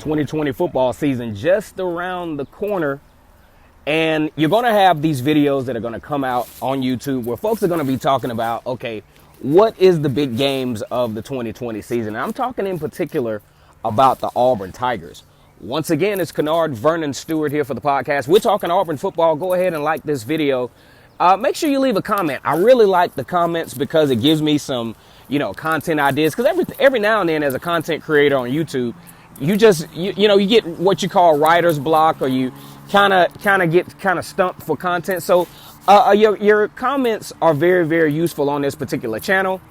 2020 football season just around the corner. And you're going to have these videos that are going to come out on YouTube where folks are going to be talking about, okay, what is the big games of the 2020 season? And I'm talking in particular about the Auburn Tigers. Once again, it's Kennard Vernon Stewart here for the podcast. We're talking Auburn football. Go ahead and like this video. Make sure you leave a comment. I really like the comments because it gives me some, content ideas. Because every now and then as a content creator on YouTube, you get what you call writer's block, or you kind of get stumped for content. So your comments are very, very useful on this particular channel.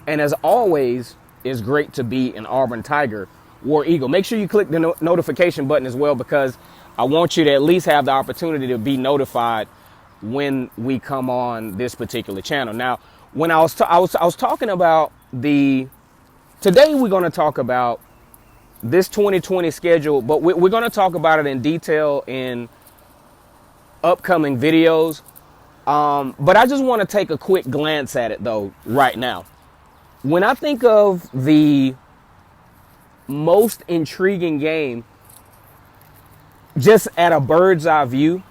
And as always, it's great to be an Auburn Tiger War Eagle. Make sure you click the notification button as well, because I want you to at least have the opportunity to be notified when we come on this particular channel. Now, when I was talking about today we're going to talk about this 2020 schedule, but we're going to talk about it in detail in upcoming videos. But I just want to take a quick glance at it though right now. When I think of the most intriguing game, just at a bird's eye view,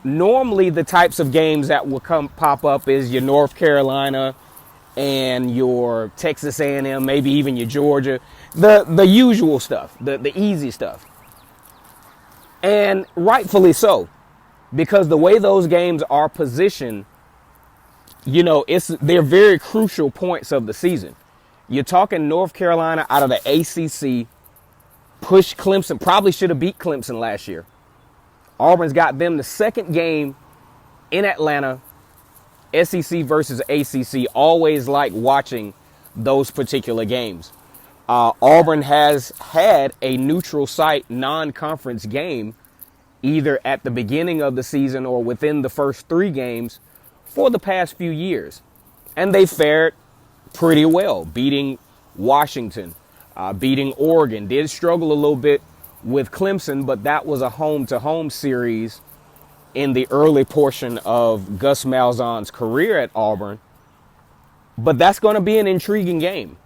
normally the types of games that will pop up is your North Carolina and your Texas A&M, maybe even your Georgia, the usual stuff, the easy stuff. And rightfully so, because the way those games are positioned, they're very crucial points of the season. You're talking North Carolina out of the ACC, pushed Clemson, probably should have beat Clemson last year. Auburn's got them the second game in Atlanta, SEC versus ACC. Always like watching those particular games. Auburn has had a neutral site non-conference game either at the beginning of the season or within the first 3 games for the past few years. And they fared pretty well, beating Washington, beating Oregon. Did struggle a little bit with Clemson, but that was a home-to-home series in the early portion of Gus Malzahn's career at Auburn. But that's going to be an intriguing game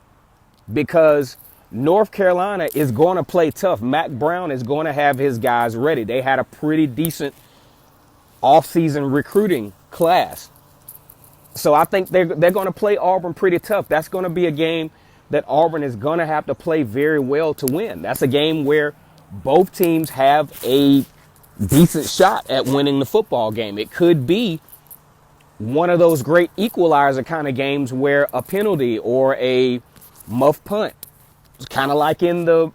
because North Carolina is going to play tough. Mac Brown is going to have his guys ready. They had a pretty decent offseason recruiting class. So I think they're going to play Auburn pretty tough. That's going to be a game that Auburn is going to have to play very well to win. That's a game where both teams have a decent shot at winning the football game. It could be one of those great equalizer kind of games where a penalty or a muff punt, kind of like in the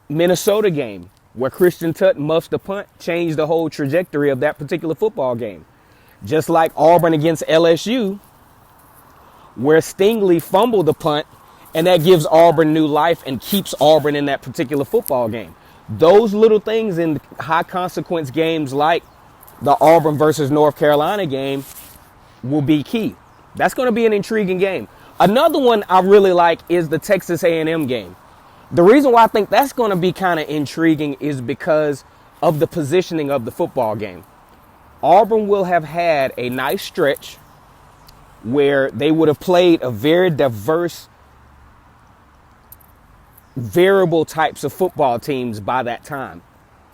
Minnesota game where Christian Tutt muffs the punt, changed the whole trajectory of that particular football game. Just like Auburn against LSU, where Stingley fumbled the punt, and that gives Auburn new life and keeps Auburn in that particular football game. Those little things in high consequence games like the Auburn versus North Carolina game will be key. That's going to be an intriguing game. Another one I really like is the Texas A&M game. The reason why I think that's going to be kind of intriguing is because of the positioning of the football game. Auburn will have had a nice stretch where they would have played a very diverse, variable types of football teams by that time.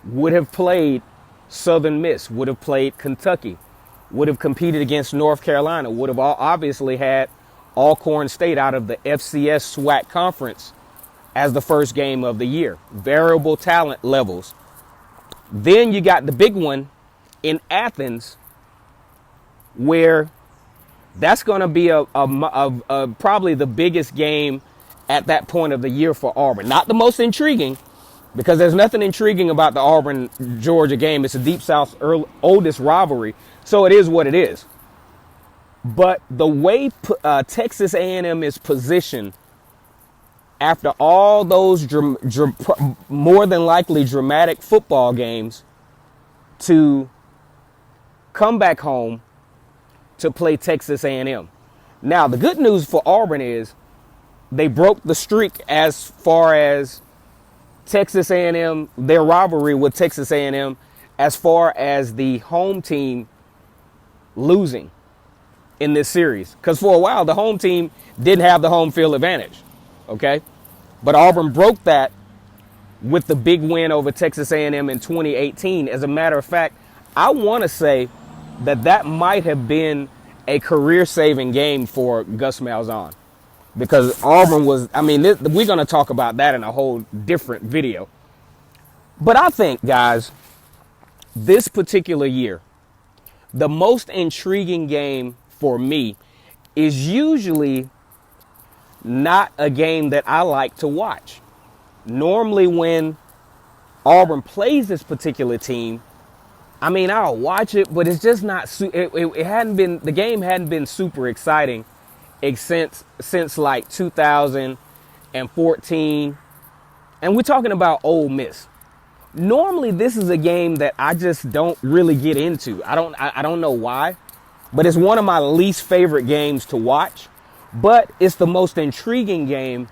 Would have played Southern Miss, would have played Kentucky, would have competed against North Carolina, would have obviously had Alcorn State out of the FCS SWAC conference as the first game of the year. Variable talent levels. Then you got the big one in Athens, where that's going to be probably the biggest game at that point of the year for Auburn. Not the most intriguing, because there's nothing intriguing about the Auburn-Georgia game. It's the Deep South's oldest rivalry, so it is what it is. But the way Texas A&M is positioned after all those more than likely dramatic football games to come back home to play Texas A&M. Now, the good news for Auburn is they broke the streak as far as Texas A&M, their rivalry with Texas A&M, as far as the home team losing in this series. Because for a while, the home team didn't have the home field advantage, okay? But Auburn broke that with the big win over Texas A&M in 2018. As a matter of fact, I want to say that might have been a career-saving game for Gus Malzahn, because Auburn was, we're going to talk about that in a whole different video. But I think, guys, this particular year, the most intriguing game for me is usually not a game that I like to watch. Normally when Auburn plays this particular team, I'll watch it, but it's just not, it hadn't been, the game hadn't been super exciting since like 2014. And we're talking about Ole Miss. Normally this is a game that I just don't really get into. I don't know why, but it's one of my least favorite games to watch, but it's the most intriguing game,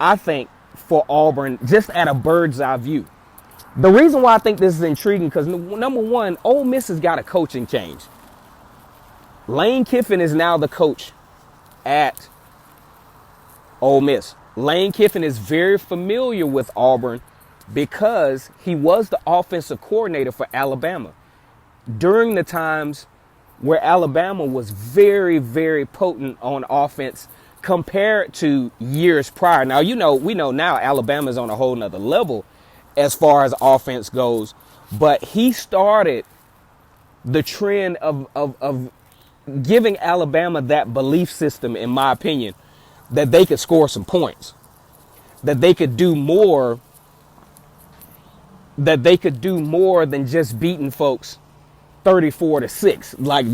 I think, for Auburn, just at a bird's eye view. The reason why I think this is intriguing, because number one, Ole Miss has got a coaching change. Lane Kiffin is now the coach at Ole Miss. Lane Kiffin is very familiar with Auburn because he was the offensive coordinator for Alabama during the times where Alabama was very, very potent on offense compared to years prior. Now, we know now Alabama's on a whole nother level as far as offense goes, but he started the trend of giving Alabama that belief system, in my opinion, that they could score some points, that they could do more, than just beating folks 34-6. Like,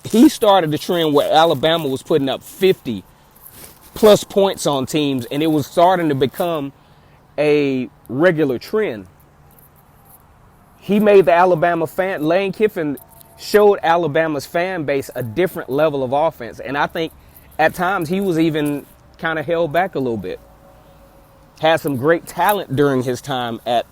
he started the trend where Alabama was putting up 50 plus points on teams, and it was starting to become a regular trend. He made the Lane Kiffin showed Alabama's fan base a different level of offense. And I think at times he was even kind of held back a little bit. Had some great talent during his time at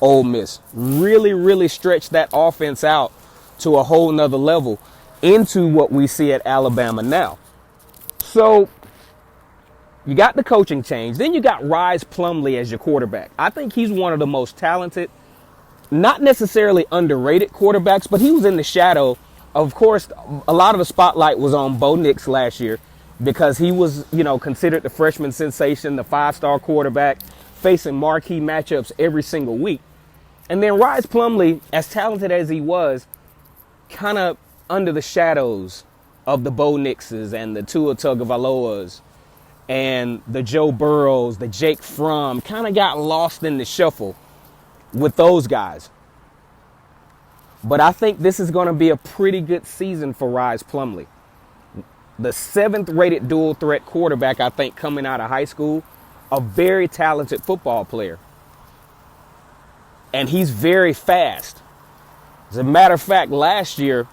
Ole Miss. Really, really stretched that offense out to a whole nother level into what we see at Alabama now. So you got the coaching change. Then you got Rise Plumlee as your quarterback. I think he's one of the most talented, not necessarily underrated quarterbacks, but he was in the shadow. Of course, a lot of the spotlight was on Bo Nix last year because he was, considered the freshman sensation, the 5-star quarterback, facing marquee matchups every single week. And then Rise Plumlee, as talented as he was, kind of under the shadows of the Bo Nixes and the Tua Tagovailoas and the Joe Burrows, the Jake Fromm, kind of got lost in the shuffle with those guys. But I think this is going to be a pretty good season for Rise Plumlee. The 7th rated dual threat quarterback, I think, coming out of high school, a very talented football player. And he's very fast. As a matter of fact, last year,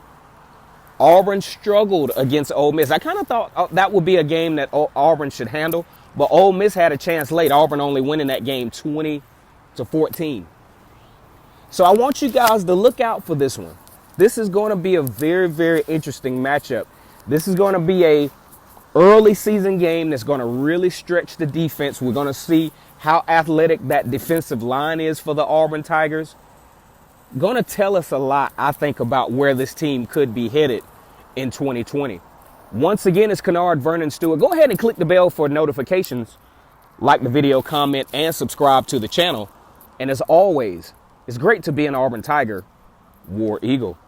Auburn struggled against Ole Miss. I kind of thought that would be a game that Auburn should handle, but Ole Miss had a chance late. Auburn only winning that game 20-14. So I want you guys to look out for this one. This is going to be a very, very interesting matchup. This is going to be a early season game that's going to really stretch the defense. We're going to see how athletic that defensive line is for the Auburn Tigers. Going to tell us a lot, I think, about where this team could be headed in 2020. Once again, it's Kennard Vernon Stewart. Go ahead and click the bell for notifications. Like the video, comment, and subscribe to the channel. And as always, it's great to be an Auburn Tiger, War Eagle.